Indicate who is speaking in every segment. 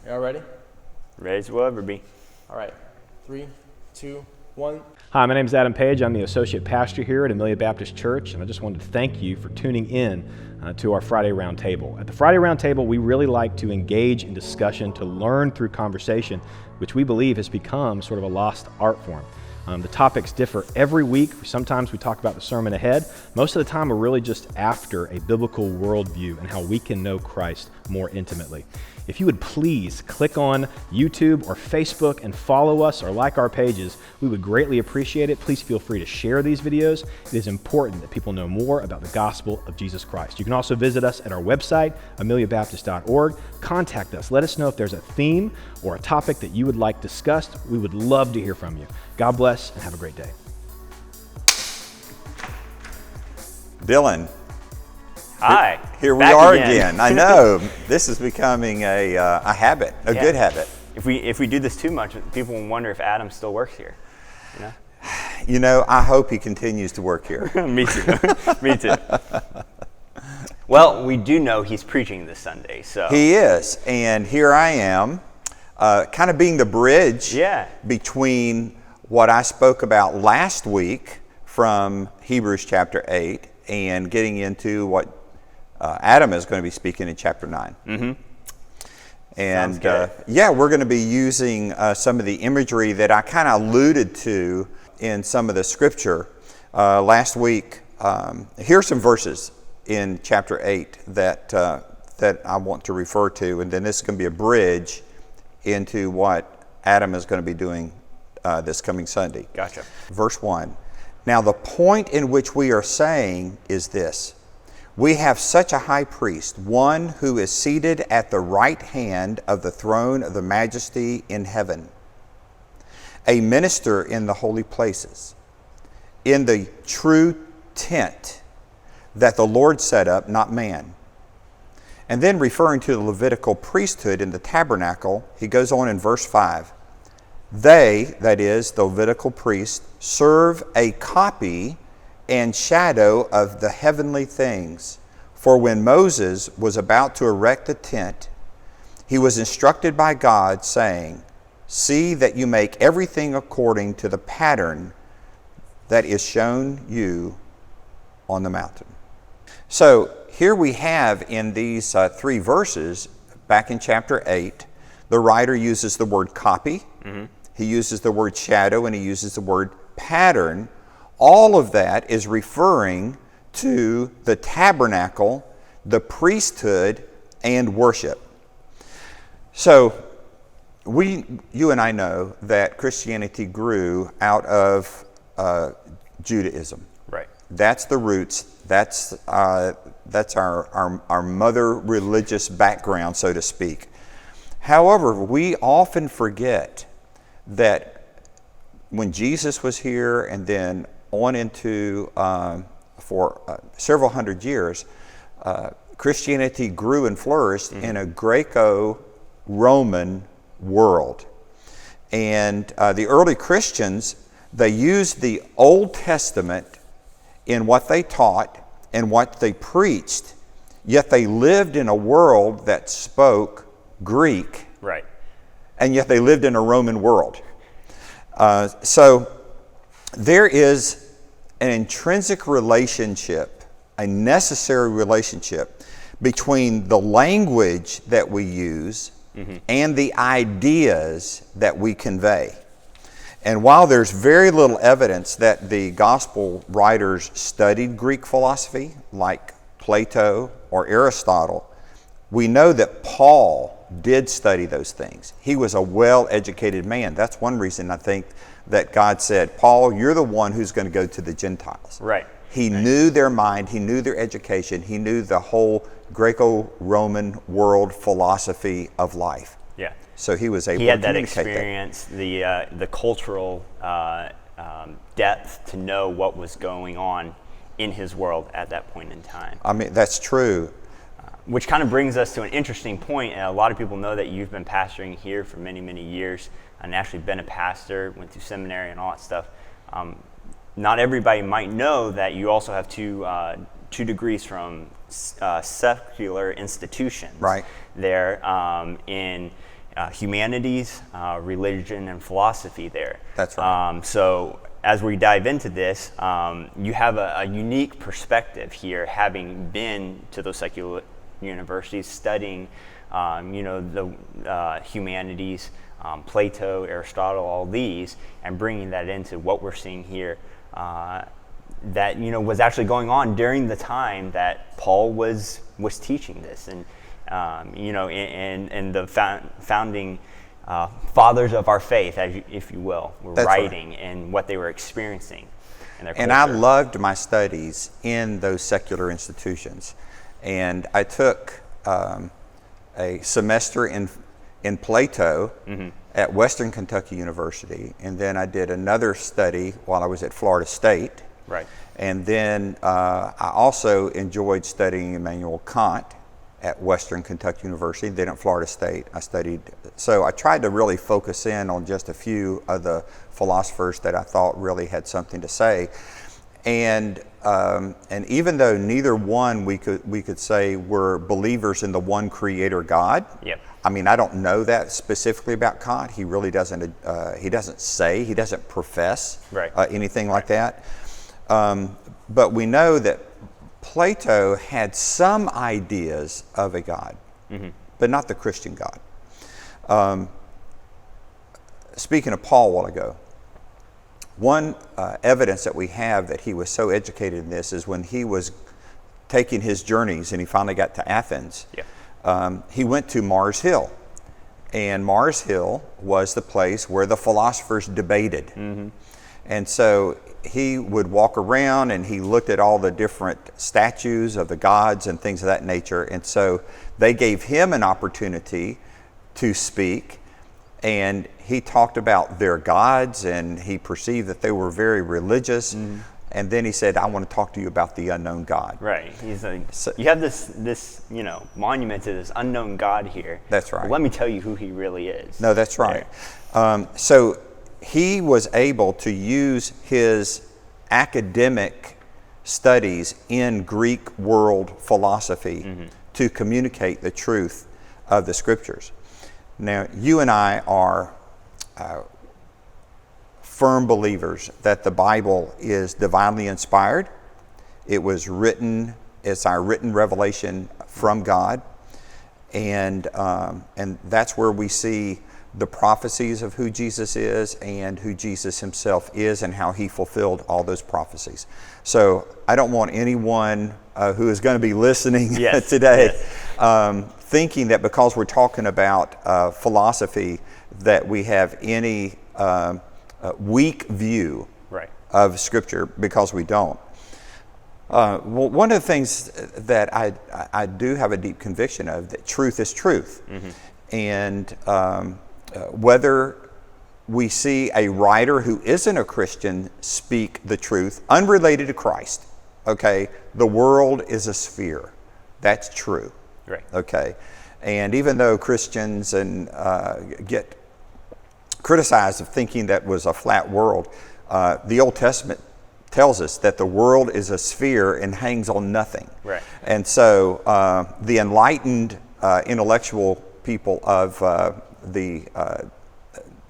Speaker 1: Y'all ready?
Speaker 2: Ready as we'll ever be.
Speaker 1: All right. 3, 2, 1.
Speaker 3: Hi, my name is Adam Page. I'm the Associate Pastor here at Amelia Baptist Church, and I just wanted to thank you for tuning in to our Friday Roundtable. At the Friday Roundtable, we really like to engage in discussion, to learn through conversation, which we believe has become sort of a lost art form. The topics differ every week. Sometimes we talk about the sermon ahead. Most of the time, we're really just after a biblical worldview and how we can know Christ more intimately. If you would please click on YouTube or Facebook and follow us or like our pages, we would greatly appreciate it. Please feel free to share these videos. It is important that people know more about the gospel of Jesus Christ. You can also visit us at our website, ameliabaptist.org. Contact us. Let us know if there's a theme or a topic that you would like discussed. We would love to hear from you. God bless and have a great day.
Speaker 2: Dillon.
Speaker 4: Hi.
Speaker 2: Here we are again. I know. This is becoming a habit, a good habit.
Speaker 4: If we do this too much, people will wonder if Adam still works here. You know?
Speaker 2: You know, I hope he continues to work here.
Speaker 4: Me too. Me too. Well, we do know he's preaching this Sunday, so.
Speaker 2: He is, and here I am, kind of being the bridge between what I spoke about last week from Hebrews chapter 8 and getting into what Adam is going to be speaking in chapter 9. Mm-hmm. And we're going to be using some of the imagery that I kind of alluded to in some of the scripture last week. Here's some verses in chapter 8 that I want to refer to, and then this is going to be a bridge into what Adam is going to be doing this coming Sunday.
Speaker 4: Gotcha.
Speaker 2: Verse 1. Now the point in which we are saying is this: we have such a high priest, one who is seated at the right hand of the throne of the majesty in heaven, a minister in the holy places, in the true tent that the Lord set up, not man. And then referring to the Levitical priesthood in the tabernacle, he goes on in verse 5. They, that is, the Levitical priests, serve a copy and shadow of the heavenly things. For when Moses was about to erect the tent, he was instructed by God, saying, "See that you make everything according to the pattern that is shown you on the mountain." So here we have in these 3 verses, back in chapter 8, the writer uses the word copy, he uses the word shadow, and he uses the word pattern. All of that is referring to the tabernacle, the priesthood, and worship. So you and I know that Christianity grew out of Judaism.
Speaker 4: Right.
Speaker 2: That's the roots. That's our mother religious background, so to speak. However, we often forget that when Jesus was here and then on into for several hundred years, Christianity grew and flourished in a Greco-Roman world. And the early Christians, they used the Old Testament in what they taught and what they preached, yet they lived in a world that spoke Greek.
Speaker 4: Right.
Speaker 2: And yet they lived in a Roman world. So there is an intrinsic relationship, a necessary relationship between the language that we use and the ideas that we convey. And while there's very little evidence that the gospel writers studied Greek philosophy like Plato or Aristotle, we know that Paul did study those things. He was a well-educated man. That's one reason I think that God said, "Paul, you're the one who's going to go to the Gentiles."
Speaker 4: Right.
Speaker 2: He knew their mind, he knew their education, he knew the whole Greco-Roman world philosophy of life.
Speaker 4: Yeah.
Speaker 2: So he was able
Speaker 4: he
Speaker 2: to
Speaker 4: had that
Speaker 2: communicate
Speaker 4: experience, the cultural depth to know what was going on in his world at that point in time.
Speaker 2: I mean, that's true.
Speaker 4: Which kind of brings us to an interesting point. A lot of people know that you've been pastoring here for many, many years and actually been a pastor, went through seminary and all that stuff. Not everybody might know that you also have two degrees from secular institutions.
Speaker 2: Right.
Speaker 4: There in humanities, religion, and philosophy there.
Speaker 2: That's right.
Speaker 4: So as we dive into this, you have a unique perspective here, having been to those secular universities, studying, the humanities, Plato, Aristotle, all these, and bringing that into what we're seeing here. That was actually going on during the time that Paul was teaching this, and and the founding fathers of our faith, if you will, were
Speaker 2: That's
Speaker 4: writing and what they were experiencing in their
Speaker 2: And I
Speaker 4: culture.
Speaker 2: loved my studies in those secular institutions. And I took a semester in Plato at Western Kentucky University, and then I did another study while I was at Florida State.
Speaker 4: Right.
Speaker 2: And then I also enjoyed studying Immanuel Kant at Western Kentucky University, then at Florida State. So I tried to really focus in on just a few of the philosophers that I thought really had something to say. And even though neither one we could say were believers in the one creator God.
Speaker 4: Yep.
Speaker 2: I mean, I don't know that specifically about Kant. He really doesn't. He doesn't profess
Speaker 4: Right.
Speaker 2: Anything like that. But we know that Plato had some ideas of a God, but not the Christian God. Speaking of Paul a while ago, one evidence that we have that he was so educated in this is when he was taking his journeys and he finally got to Athens.
Speaker 4: Yeah.
Speaker 2: He went to Mars Hill, and Mars Hill was the place where the philosophers debated. And so he would walk around and he looked at all the different statues of the gods and things of that nature. And so they gave him an opportunity to speak, and he talked about their gods, and he perceived that they were very religious. And then he said, I want to talk to you about the unknown God.
Speaker 4: Right. He's like, you have this monument to this unknown God here.
Speaker 2: That's right.
Speaker 4: But let me tell you who he really is.
Speaker 2: No, that's right. So he was able to use his academic studies in Greek world philosophy to communicate the truth of the scriptures. Now, you and I are firm believers that the Bible is divinely inspired. It was written, it's our written revelation from God. And that's where we see the prophecies of who Jesus is and who Jesus himself is and how he fulfilled all those prophecies. So I don't want anyone who is going to be listening today thinking that because we're talking about philosophy that we have any weak view of Scripture, because we don't. Well, one of the things that I do have a deep conviction of, that truth is truth. And whether we see a writer who isn't a Christian speak the truth, unrelated to Christ, okay, the world is a sphere. That's true.
Speaker 4: Right.
Speaker 2: Okay. And even though Christians get criticized of thinking that was a flat world, the Old Testament tells us that the world is a sphere and hangs on nothing.
Speaker 4: Right.
Speaker 2: And so the enlightened intellectual people of the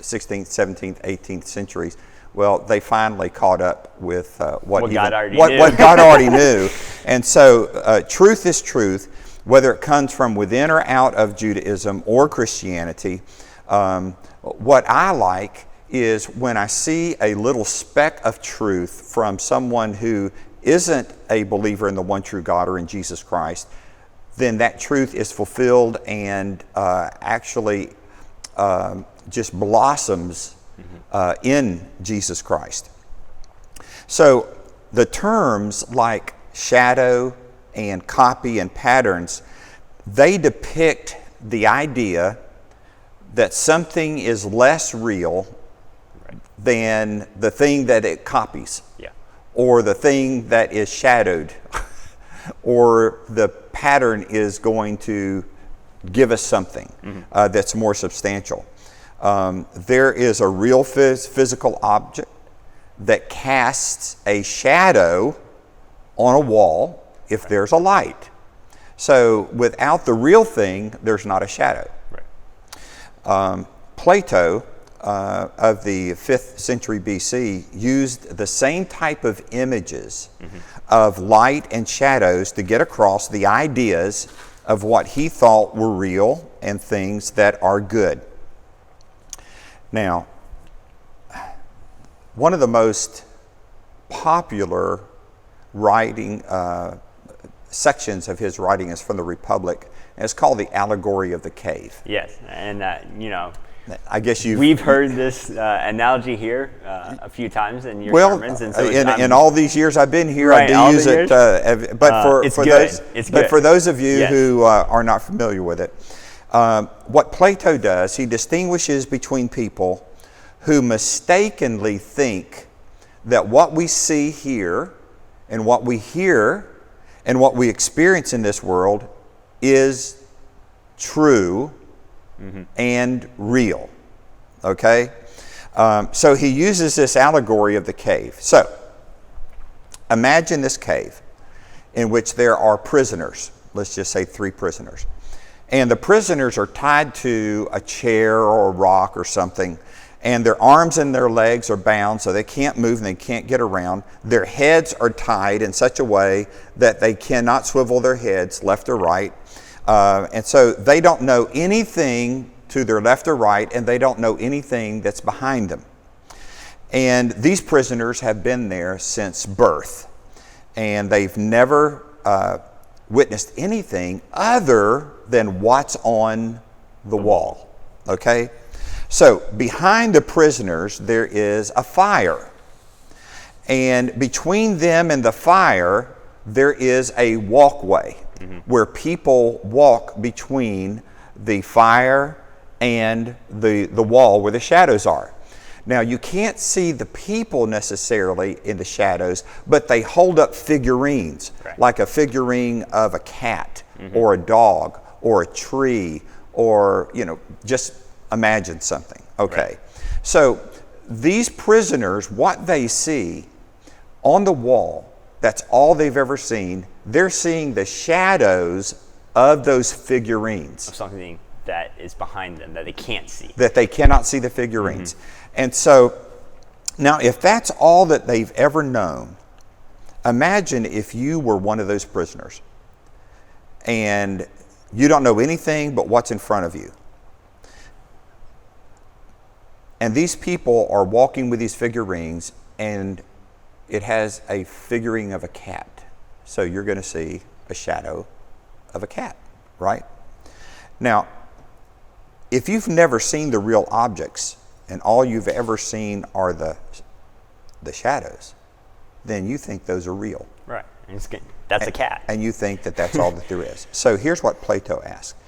Speaker 2: 16th, 17th, 18th centuries, well, they finally caught up with what God already knew. And so truth is truth, whether it comes from within or out of Judaism or Christianity. What I like is when I see a little speck of truth from someone who isn't a believer in the one true God or in Jesus Christ, then that truth is fulfilled and actually just blossoms in Jesus Christ. So the terms like shadow and copy and patterns, they depict the idea that something is less real than the thing that it copies, or the thing that is shadowed, or the pattern is going to give us something that's more substantial. There is a real physical object that casts a shadow on a wall if there's a light. So without the real thing, there's not a shadow. Plato of the 5th century BC used the same type of images of light and shadows to get across the ideas of what he thought were real and things that are good. Now, one of the most popular writing sections of his writing is from the Republic, and it's called the Allegory of the Cave.
Speaker 4: Yes, and
Speaker 2: I guess
Speaker 4: we've heard this analogy here a few times in your sermons, and so
Speaker 2: in all these years I've been here,
Speaker 4: right,
Speaker 2: I do use it. But for those of you who are not familiar with it, what Plato does, he distinguishes between people who mistakenly think that what we see here and what we hear and what we experience in this world is true and real. Okay? So he uses this allegory of the cave. So, imagine this cave in which there are prisoners. Let's just say 3 prisoners. And the prisoners are tied to a chair or a rock or something, and their arms and their legs are bound so they can't move and they can't get around. Their heads are tied in such a way that they cannot swivel their heads left or right. And so they don't know anything to their left or right, and they don't know anything that's behind them. And these prisoners have been there since birth, and they've never witnessed anything other than what's on the wall. Okay? So behind the prisoners there is a fire, and between them and the fire there is a walkway where people walk between the fire and the wall where the shadows are. Now, you can't see the people necessarily in the shadows, but they hold up figurines, like a figurine of a cat or a dog or a tree, or, just imagine something. Okay. Right. So these prisoners, what they see on the wall, that's all they've ever seen. They're seeing the shadows of those figurines.
Speaker 4: Of something that is behind them that they can't see.
Speaker 2: That they cannot see the figurines. And so, now if that's all that they've ever known, imagine if you were one of those prisoners and you don't know anything but what's in front of you. And these people are walking with these figurines, and it has a figurine of a cat. So you're going to see a shadow of a cat, right? Now, if you've never seen the real objects and all you've ever seen are the shadows, then you think those are real.
Speaker 4: Right. That's a cat.
Speaker 2: And you think that that's all that there is. So here's what Plato asks.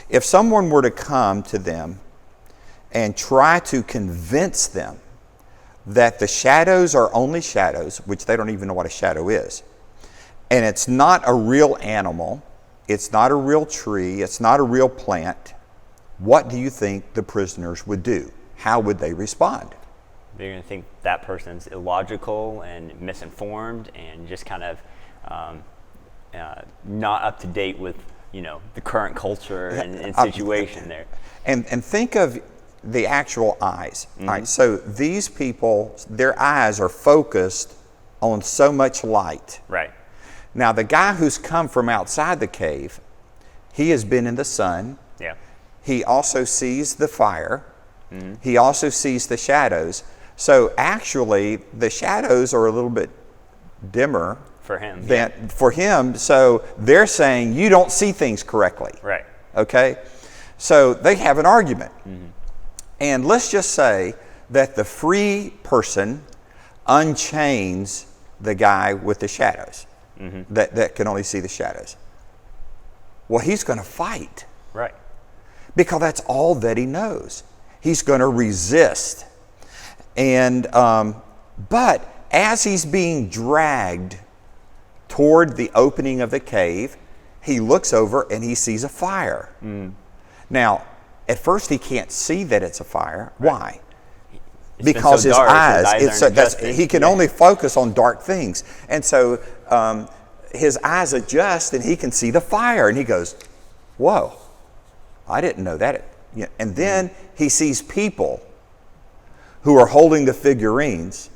Speaker 2: If someone were to come to them and try to convince them that the shadows are only shadows, which they don't even know what a shadow is, and it's not a real animal, it's not a real tree, it's not a real plant, what do you think the prisoners would do? How would they respond?
Speaker 4: They're going to think that person's illogical and misinformed and just kind of not up to date with the current culture and situation there.
Speaker 2: And think of the actual eyes. All right, so these people, their eyes are focused on so much light.
Speaker 4: Right.
Speaker 2: Now, the guy who's come from outside the cave, he has been in the sun.
Speaker 4: Yeah.
Speaker 2: He also sees the fire. He also sees the shadows. So actually, the shadows are a little bit dimmer
Speaker 4: for him.
Speaker 2: For him, so they're saying you don't see things correctly.
Speaker 4: Right.
Speaker 2: Okay? So they have an argument. And let's just say that the free person unchains the guy with the shadows, that can only see the shadows. Well, he's going to fight.
Speaker 4: Right.
Speaker 2: Because that's all that he knows. He's going to resist. And but as he's being dragged toward the opening of the cave, he looks over and he sees a fire. Now, at first he can't see that it's a fire. Right. Why? Because
Speaker 4: so dark,
Speaker 2: his eyes he can only focus on dark things. And so his eyes adjust and he can see the fire, and he goes, whoa, I didn't know that Yeah, and then he sees people who are holding the figurines,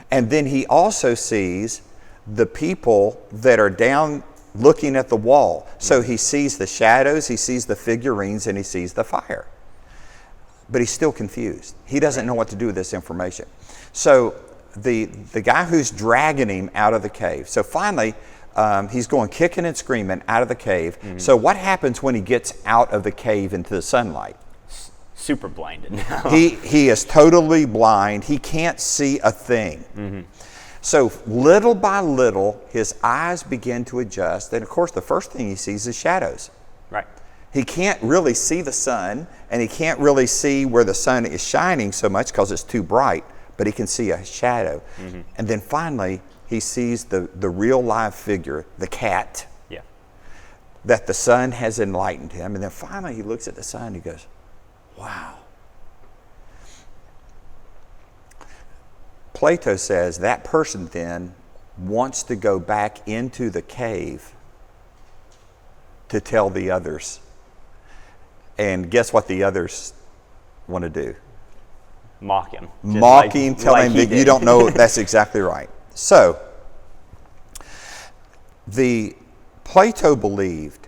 Speaker 2: and then he also sees the people that are down looking at the wall. So he sees the shadows, he sees the figurines, and he sees the fire. But he's still confused. He doesn't know what to do with this information. So the guy who's dragging him out of the cave, so finally he's going kicking and screaming out of the cave. So what happens when he gets out of the cave into the sunlight?
Speaker 4: Super blinded now.
Speaker 2: He is totally blind. He can't see a thing. So little by little, his eyes begin to adjust. And of course, the first thing he sees is shadows.
Speaker 4: Right.
Speaker 2: He can't really see the sun, and he can't really see where the sun is shining so much because it's too bright, but he can see a shadow. And then finally, he sees the real live figure, the cat, that the sun has enlightened him. And then finally, he looks at the sun and he goes, wow. Plato says that person then wants to go back into the cave to tell the others. And guess what the others want to do?
Speaker 4: Mock him.
Speaker 2: Mock him, tell him that you don't know. That's exactly right. So, Plato believed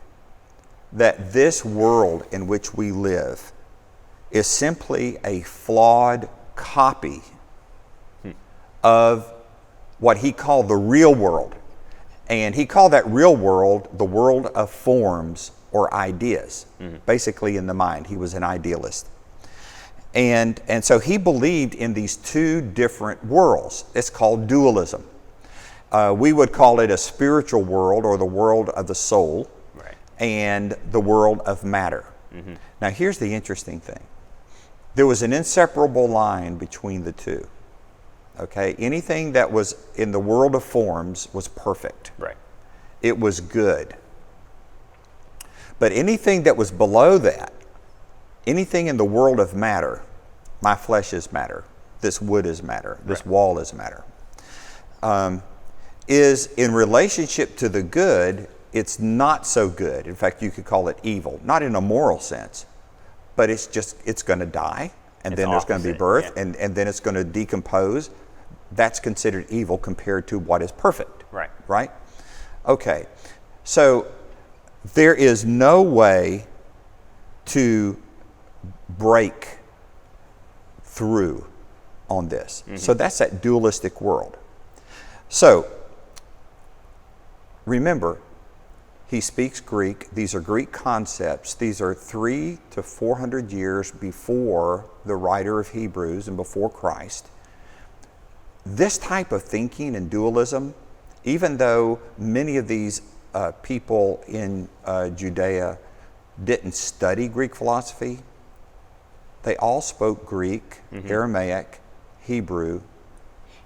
Speaker 2: that this world in which we live is simply a flawed copy of what he called the real world. And he called that real world the world of forms or ideas, basically in the mind. He was an idealist. And so he believed in these two different worlds. It's called dualism. We would call it a spiritual world, or the world of the soul, and the world of matter. Now here's the interesting thing. There was an inseparable line between the two. Okay, anything that was in the world of forms was perfect.
Speaker 4: Right.
Speaker 2: It was good. But anything that was below that, anything in the world of matter, my flesh is matter, this wood is matter, this wall is matter, is in relationship to the good, it's not so good. In fact, you could call it evil, not in a moral sense, but it's going to die, and then there's going to be birth, and then it's going to decompose. That's considered evil compared to what is perfect.
Speaker 4: Right.
Speaker 2: Right? Okay. So there is no way to break through on this. So that's that dualistic world. So remember, he speaks Greek. These are Greek concepts. These are 300 to 400 years before the writer of Hebrews and before Christ. This type of thinking and dualism, even though many of these people in Judea didn't study Greek philosophy, they all spoke Greek, Aramaic, Hebrew.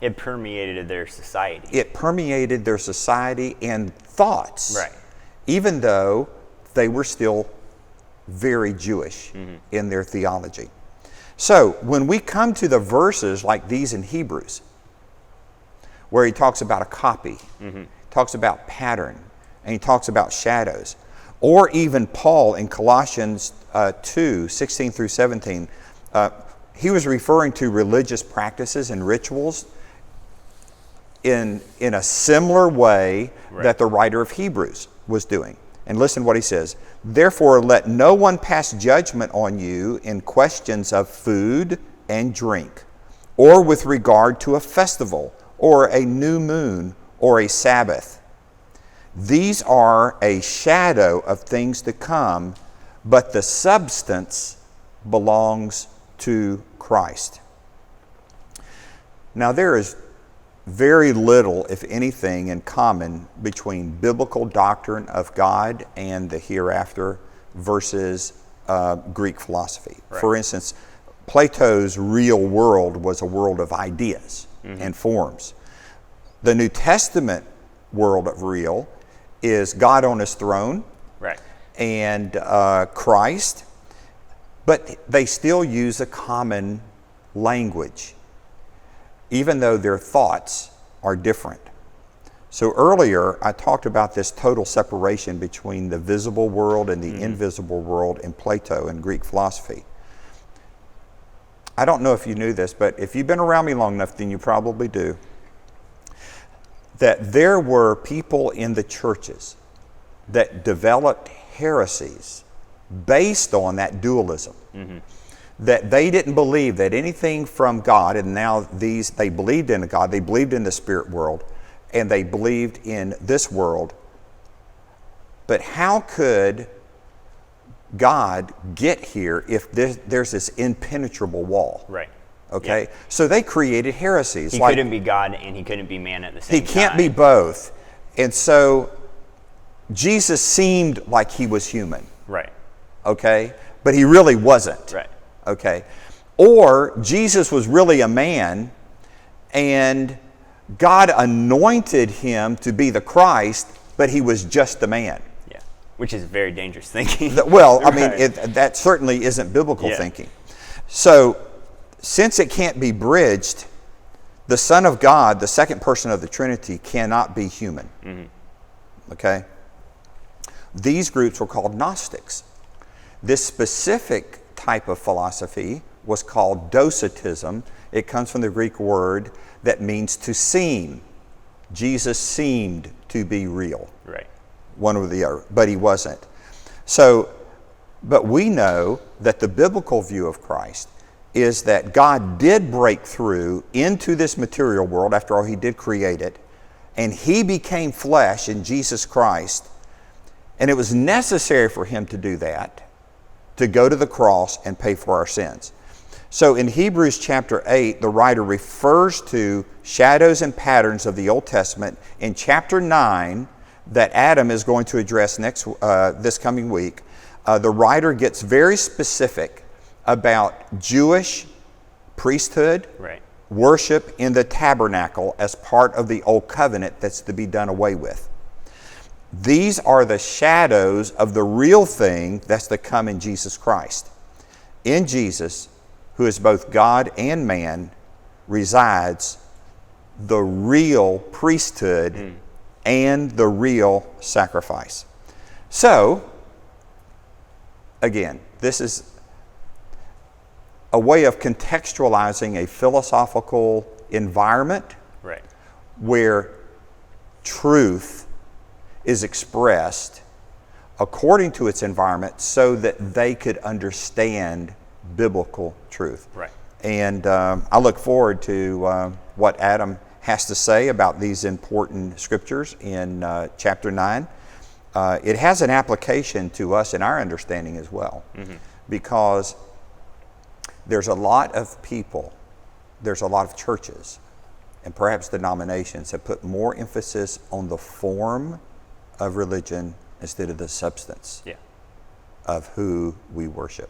Speaker 4: It permeated their society.
Speaker 2: It permeated their society and thoughts,
Speaker 4: Right.
Speaker 2: even though they were still very Jewish in their theology. So when we come to the verses like these in Hebrews, where he talks about a copy, talks about pattern, and he talks about shadows, or even Paul in Colossians 2, 16 through 17, he was referring to religious practices and rituals in a similar way that the writer of Hebrews was doing. And listen what he says. Therefore, let no one pass judgment on you in questions of food and drink, or with regard to a festival, or a new moon, or a Sabbath. These are a shadow of things to come, but the substance belongs to Christ. Now there is very little, if anything, in common between biblical doctrine of God and the hereafter versus Greek philosophy. For instance, Plato's real world was a world of ideas and forms. The New Testament world of real is God on his throne and Christ, but they still use a common language, even though their thoughts are different. So earlier, I talked about this total separation between the visible world and the invisible world in Plato and Greek philosophy. I don't know if you knew this, but if you've been around me long enough, then you probably do, that there were people in the churches that developed heresies based on that dualism. That they didn't believe that anything from God, and now they believed in a God, they believed in the spirit world, and they believed in this world. But how could God get here if there's this impenetrable wall?
Speaker 4: Right.
Speaker 2: Okay?
Speaker 4: Yeah.
Speaker 2: So they created heresies.
Speaker 4: He couldn't be God and he couldn't be man at the same time.
Speaker 2: He can't be both. And so Jesus seemed like he was human.
Speaker 4: Right.
Speaker 2: Okay? But he really wasn't.
Speaker 4: Right.
Speaker 2: Okay? Or Jesus was really a man and God anointed him to be the Christ, but he was just a man.
Speaker 4: Yeah. Which is very dangerous thinking.
Speaker 2: Well, I mean,
Speaker 4: Right.
Speaker 2: that certainly isn't biblical
Speaker 4: Yeah.
Speaker 2: thinking. So, since it can't be bridged, the Son of God, the second person of the Trinity, cannot be human. Okay? These groups were called Gnostics. This specific type of philosophy was called Docetism. It comes from the Greek word that means to seem. Jesus seemed to be real.
Speaker 4: Right.
Speaker 2: One or the other, but he wasn't. So, but we know that the biblical view of Christ is that God did break through into this material world. After all, he did create it, and he became flesh in Jesus Christ, and it was necessary for him to do that, to go to the cross and pay for our sins. So in Hebrews chapter 8, the writer refers to shadows and patterns of the Old Testament. In chapter 9, that Adam is going to address this coming week, the writer gets very specific about Jewish priesthood,
Speaker 4: Right.
Speaker 2: worship in the tabernacle as part of the old covenant that's to be done away with. These are the shadows of the real thing that's to come in Jesus Christ. In Jesus, who is both God and man, resides the real priesthood and the real sacrifice. So, again, this is a way of contextualizing a philosophical environment
Speaker 4: Right.
Speaker 2: where truth is expressed according to its environment so that they could understand biblical truth.
Speaker 4: Right.
Speaker 2: And I look forward to what Adam has to say about these important scriptures in chapter 9. It has an application to us in our understanding as well, because there's a lot of people, there's a lot of churches, and perhaps denominations that put more emphasis on the form of religion instead of the substance
Speaker 4: Yeah.
Speaker 2: of who we worship.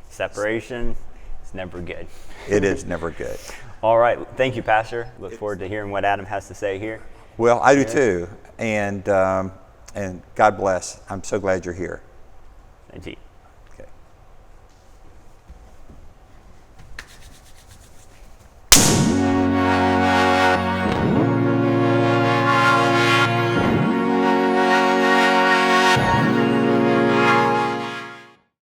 Speaker 4: Separation is never good.
Speaker 2: It is never good.
Speaker 4: All right. Thank you, Pastor. Look forward to hearing what Adam has to say here.
Speaker 2: Well, I do too. And God bless. I'm so glad you're here.
Speaker 4: Thank you.